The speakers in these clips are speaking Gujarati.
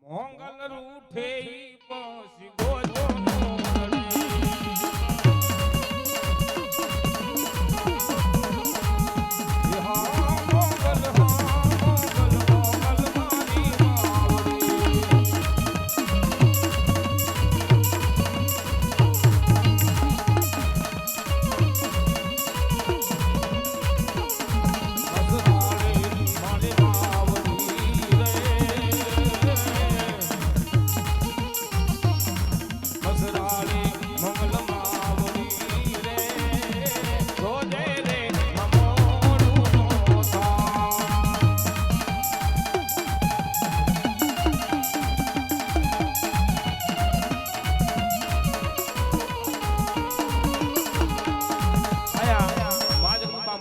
મોંગલ રૂઠે પસી ગોજો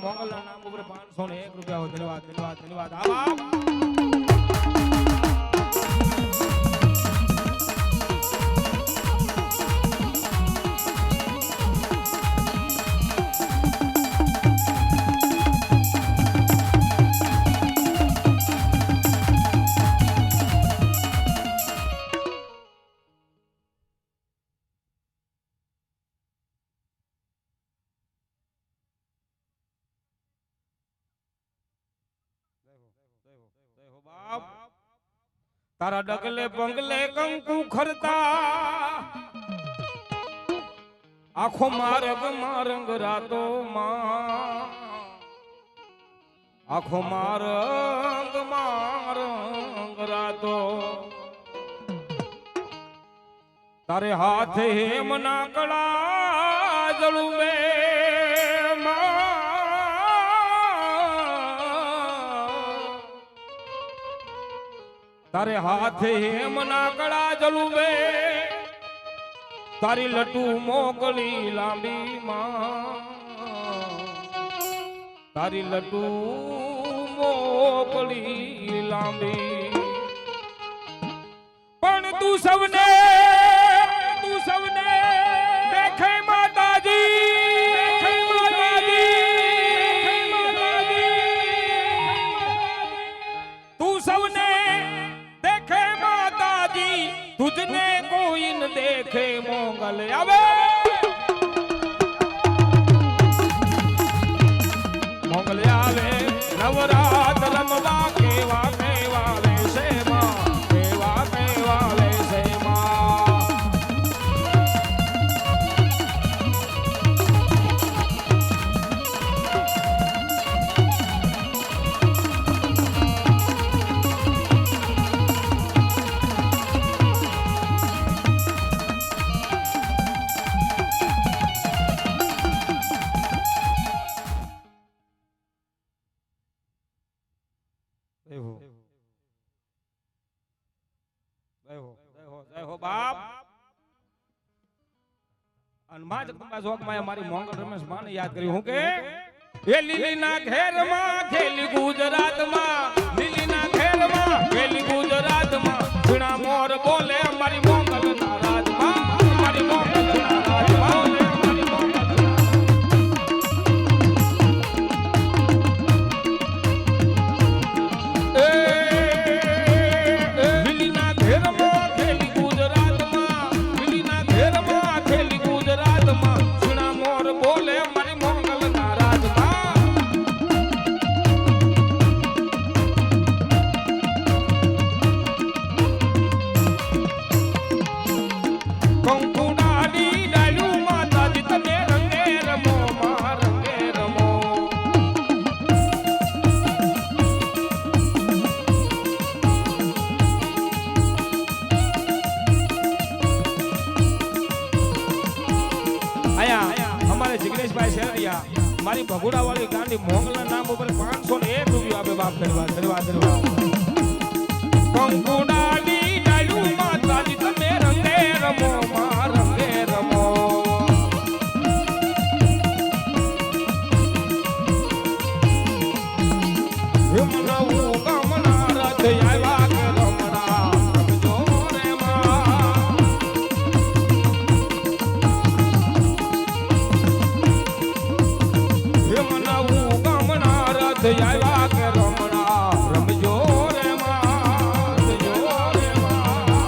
મોંગલના નામ ઉપર 501 રૂપિયા. ધન્યવાદ ધન્યવાદ ધન્યવાદ. તારા ડગલે બંગલે કંકુ ખરતા આખો માર્ગ મારંગ રાતો માં આખો મારંગ મારંગ રાતો તારે હાથે હેમના કળા જળું બે તારે હાથે હેમ ના કળા જલુવે તારી લટુ મોકલી લાંબી માં તારી લટુ મોકલી લાંબી પણ તું સવને દેખે માતાજી તું સવને દેખે માતાજી તુજને કોઈ ન દેખે મોગલ આવે મોગલ આવે નવરાત રમવા કેવા કેવા લેશે માં કેવા કેવા લેશે માં જય હો બાપ અને માં જગદંબા જોગમાં મારી મોંગલ રમેશ માને યાદ કર્યું હું કે એ લીલીના ઘેરમાં ખેલી ગુજરાતમાં લીલીના ઘેરમાં ખેલી ગુજરાતમાં ઝીણા મોર બોલે મારી મોંગલ ના રાજમાં મારી મોંગલ ના રાજમાં મારી મોંગલ મારી ભગુડા વાળી ગાંડી મોંગલના નામ ઉપર 501 રૂપિયા આપે બાપ ધન્યવાદ કંકુડાની ડાળું માતાજી તમે રંગે રમો માં રંગે રમો હિમનવું કમના રથ આવ્યા કે રમણા રમજો રે માં હિમનવું કમના રથ આવ્યા કે રમણા રમજો રે માં રમજો રે માં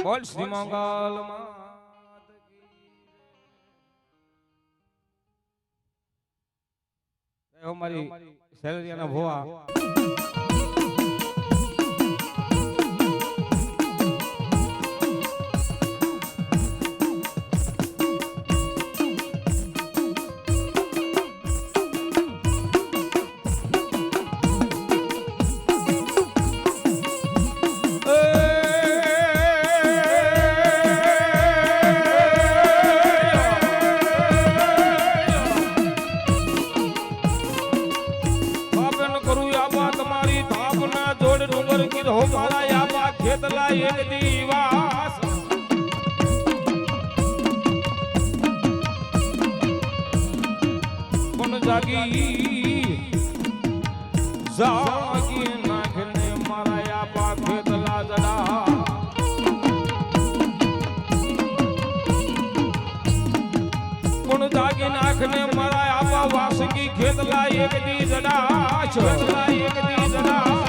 બોલ શ્રી મંગલ માત કી મારી સેલરિયાના ભોવા ખેતલા એક દીવાસ પણ જાગી નાખને મારા આપા ખેતલા જડા પણ જાગી નાખને મારા આપા વાસકી ખેતલા એક દી જડા ખેતલા એક દી જડા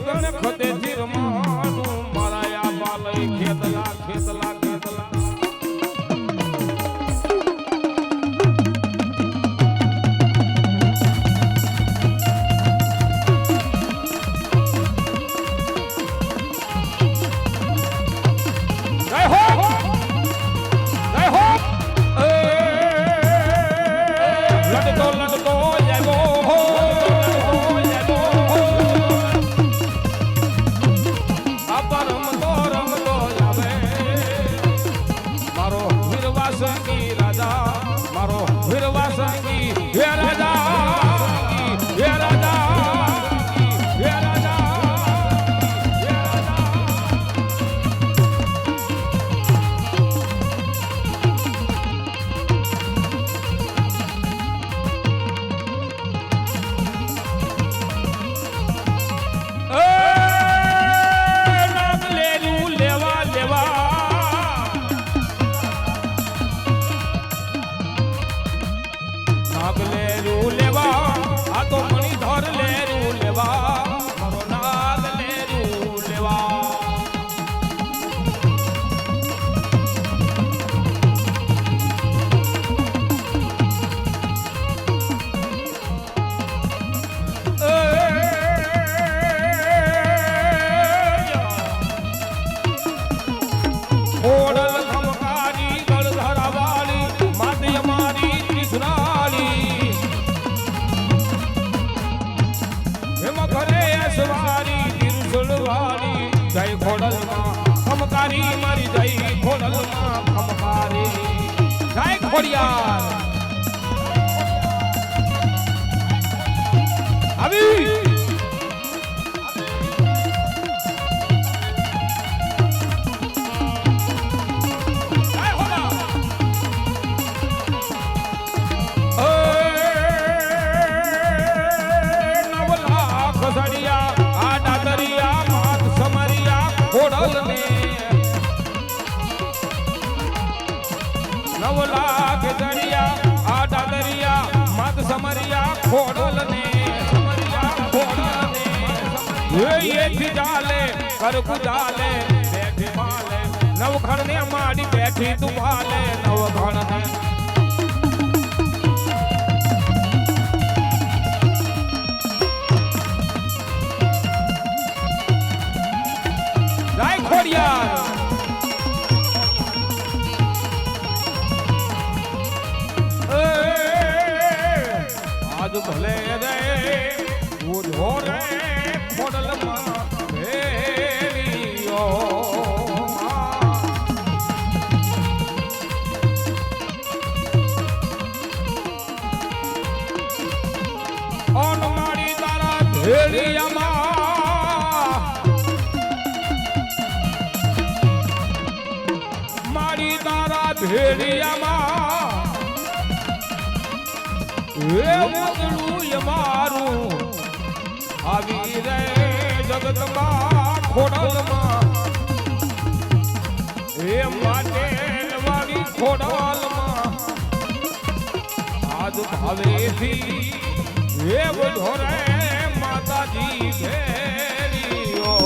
તને ખતે જીરમાનું મારા આપા લઈ ખેતલા ખેતલા ખેતલા લડતો લડતો આવ્યો ખોડિયાર આવી સમરિયા ખોડલ ને સમરિયા ખોડલ ને એથી જાલે કરકુ જાલે બેઠી માલે નવખણ ને માડી બેઠી તું ભાલે નવખણ ને રાય ખોડિયાર ભલે રે ઉધો રે ખોડલમાં ભેલિયો ઓન મારી તારા ભેલિયામાં મારી તારા ભેલિયામાં મારું આવી રે જગતમાં ખોડલમાં એ માટે વાળી ખોડલમાં આજ ભાવેથી એ બધો રે માતાજી ભેરિયો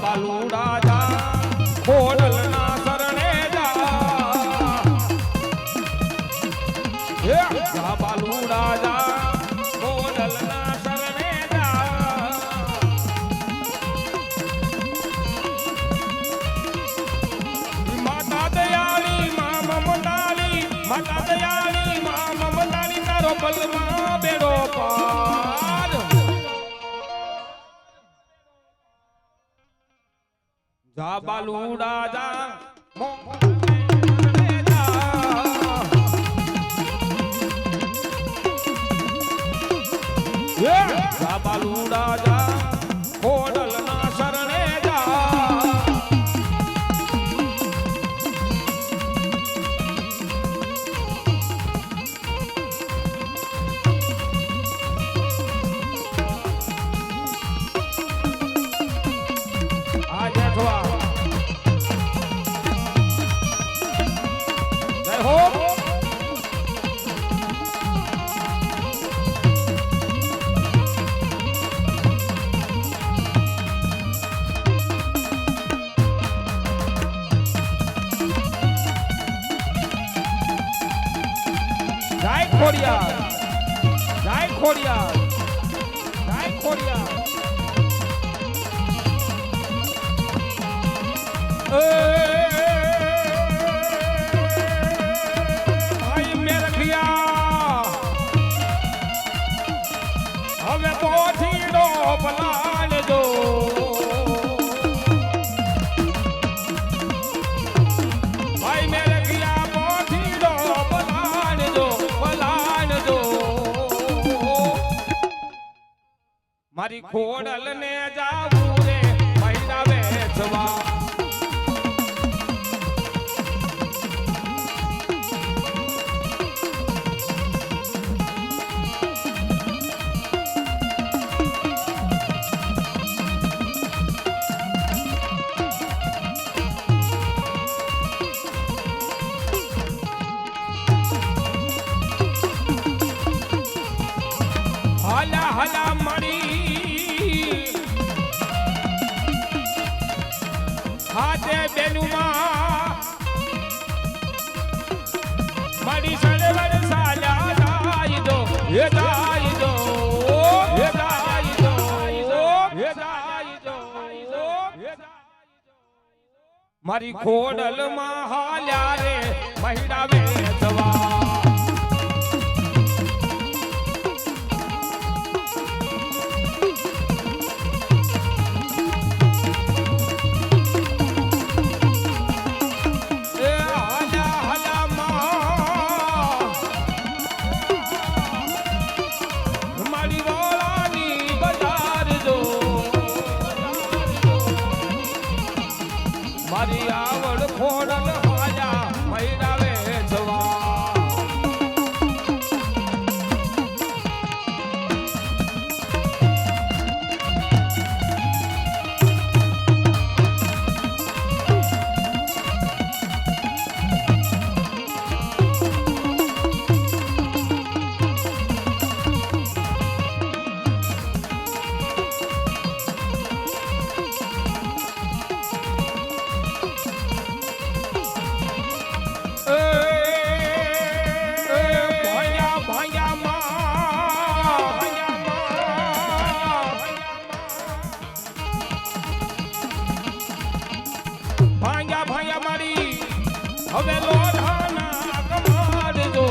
બાલુડા જા ખોડલ ના શરણે જા બાલુડા જા ખોડલ ના શરણે જા માતા દયાળી માં મમતાળી માતા દયાળી માં મમતાળી તારો પલમાં બેડો પાર જા બાલુડા જા જા બાલુડા જા ખોડલ ના શરણે જા જય ખોડિયાર જય ખોડિયાર જય ખોડિયાર ભાઈ મેરખિયા હવે પોઠીડો પલાળજો ભાઈ મેરખિયા પોઠીડો પલાળજો મારી ખોડલ ને જાવું રે મહિના વેચવા હલા હલા મળી હાથે બેનુમાં મળી સળવડ સાલ્યા જાય દો હે જાય દો હે જાય દો હે જાય દો હે જાય દો મારી ખોડલમાં હાલ્યા રે મહિડા વેચવા મારી આવડ ખોડલ હાયા મહિડા વેચવા હવે લોઢાના કમાડજો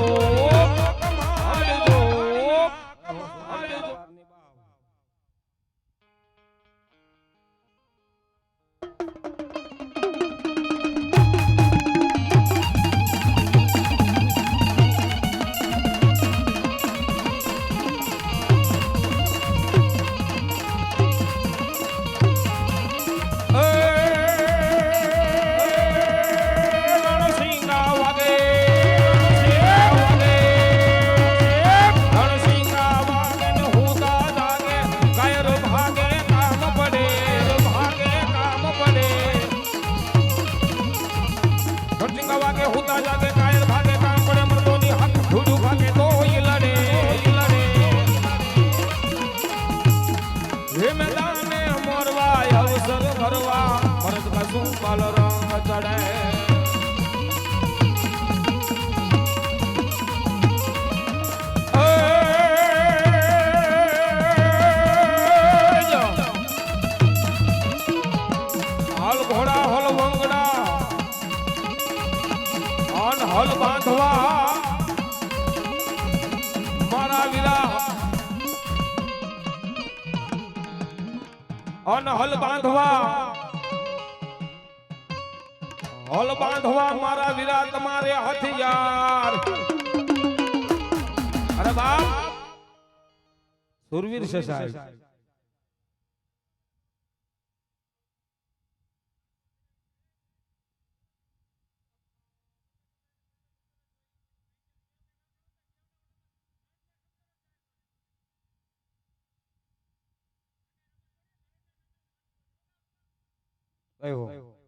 હલ બાંધવા મારા વીરા અન હલ બાંધવા મારા વીરા તમારે હથિયાર અરે બાપ સુરવીર છે સાહેબ આવ્યો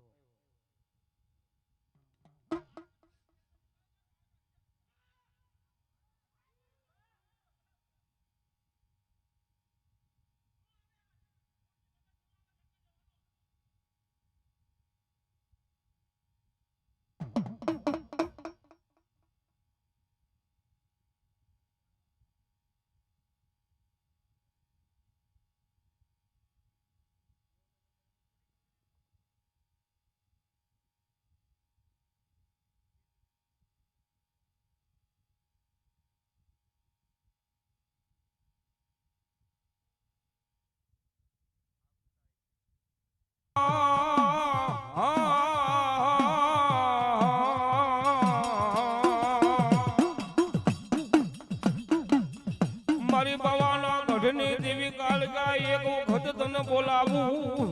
મારી બાવાના ગઢની દેવી કાળકા એક વખત તને બોલાવું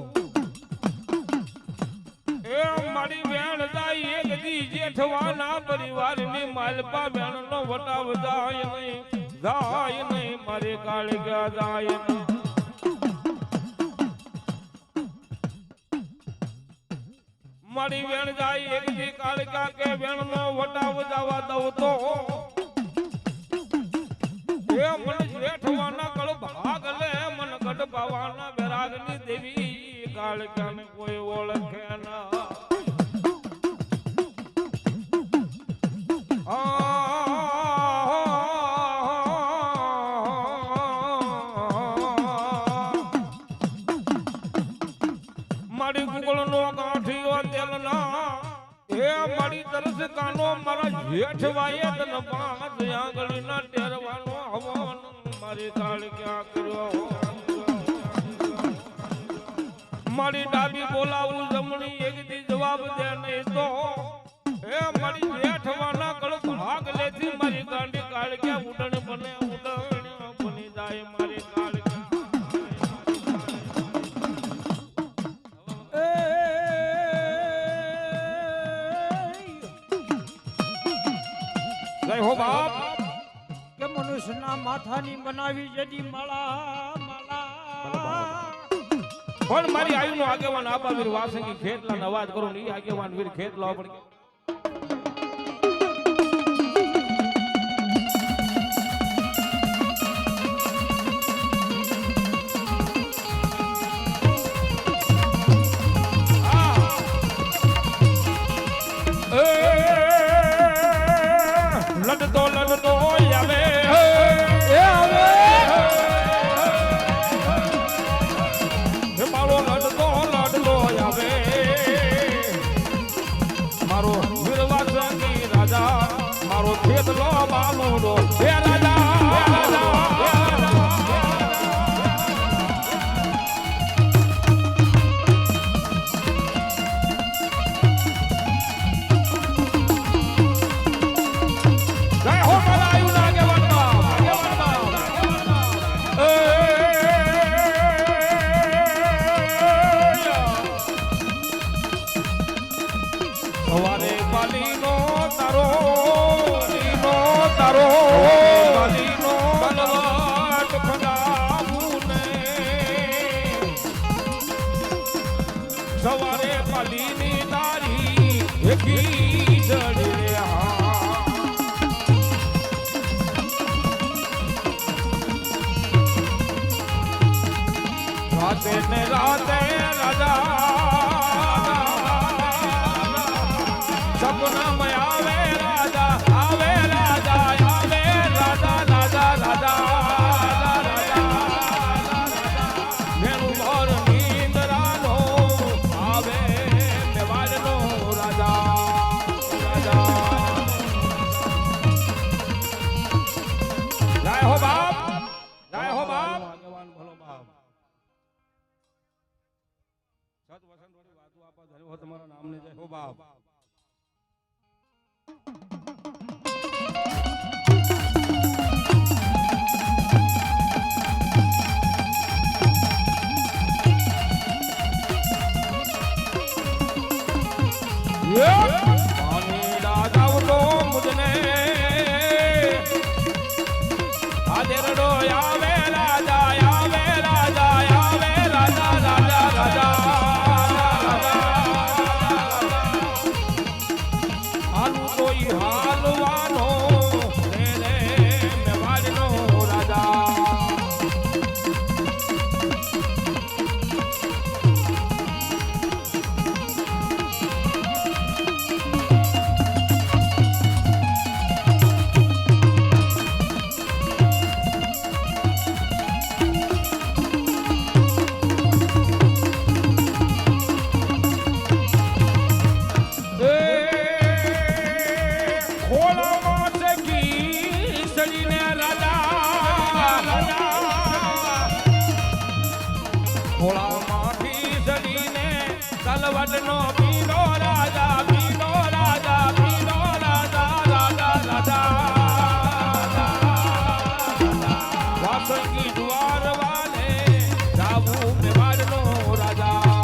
એ મારી બેન જાય એક દી જેઠવાના પરિવારની માલપા બેનનો વટાવ જાય નહીં મારી કાળકા જાય નહીં મારી બેન જાય એક દી કાળકા કે બેનનો વટાવ જવા દઉં તો એ મન જેઠવાના કળ ભાગ લે મન ગઢ પાવાના બેરાગની દેવી કાળકાને કોઈ ઓળખે ના મારી ગુગળ નો ગાંઠિયો તેલ ના કાનો મારા જેઠ વાયે તન પાંચ આંગળીના ટેરવાનો હવન મારી કાળ ક્યાં કર્યો મારી ડાબી બોલાવું જમણી એક દી જવાબ દે નહીં તો એ મારી જેઠવાના કળ ભાગ લેતી મારી ગાંડી કાળ ક્યાં ઉડણ બને ઉડણ બની જાય મારી કાળ જય હો બાપ કે મનુષ્યના માથાની બનાવી જડી માળા માળા પણ મારી આયુનો આગેવાન આબા વીર વાસંગી ખેતલાનો અવાજ કરો ને ઈ આગેવાન વીર ખેતલો પણ લડતો આવે એ આવે મારો લડતો આવે મારો વીરવાસંગી રાજા મારો ખેતલો બાલુડો હે રાજા સવારે પાલીની તારી એકી જડે રાતે ને રાતે રાજા સપનામાં આવે રાજા આવે રાજા આવે રાજા રાજા રાજા તમારા નામને જય હો બાપ દાદાવડો મુજને આદેરડો આવે રાજા આવે રાજા આવે રાજા રાજા રાજા હાલવાનો રે મેવાડનો રાજા તલવડનો પીનો રાજા પીનો રાજા પીનો રાજા રાજા રાજા વાસંગી દ્વાર વાલે જાવું મેવાડનો રાજા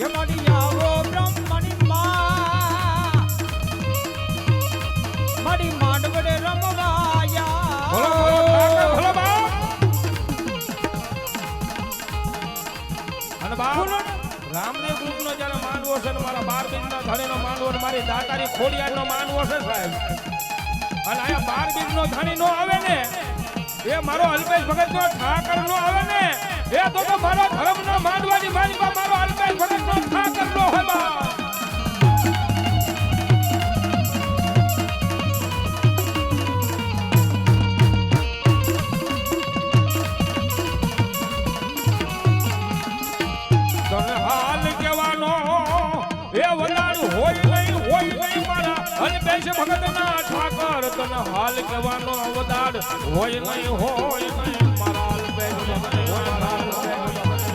એ મારી આવો બ્રહ્મની માં મારી માંડવડે રમવાયા બોલો બોલો ઠાકર ભલો બાપ અને બાપ રામદેવ ગ્રુપનો જ્યારે માંડવો છે ને મારા 12 બીજના ધણીનો માંડવો ને મારી દાતારી ખોડિયારનો માંડવો છે સાહેબ અને આયા 12 બીજનો ધણી નો આવે ને એ મારો અલ્પેશ ભગતનો ઠાકર નો આવે ને એ તો મારો ધર્મનો માંડવાની મારી બા મારો અલ્પેશ ભગતનો ઠાકર નો હોય બા હાલ કેવાનો એ વલાડ હોય નહીં મારા અલ્પેશ ભગતના ઠાકર તને હાલ કેવાનો વદાડ હોય નહીં મારા અલ્પેશ ભગત મારા અલ્પેશ ભગત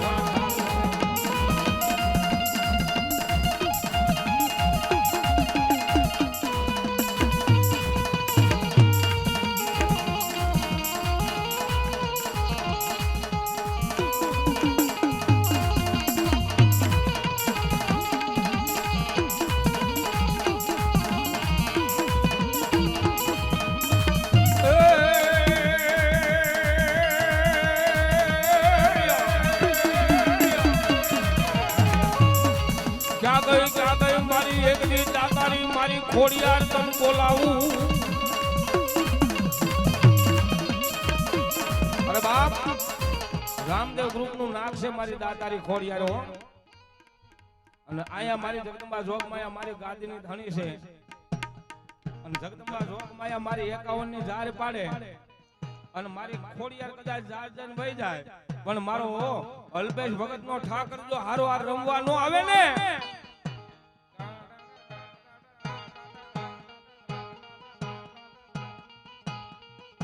ક્યાં ગઈ મારી એકની દાતારી મારી ખોડિયાર તન બોલાવું અરે બાપ રામદેવ ગ્રુપ નું નામ છે મારી દાતારી ખોડિયાર હો અને આયા મારી જગદંબા જોગમાયા મારી ગાદીની ધણી છે અને જગદંબા જોગમાયા મારી 51 ની ઝાર પાડે અને મારી ખોડિયાર કદાચ ઝાર જન વહી જાય પણ મારો અલ્પેશ ભગત નો ઠાકર જો હારો હાર રમવા નો આવે ને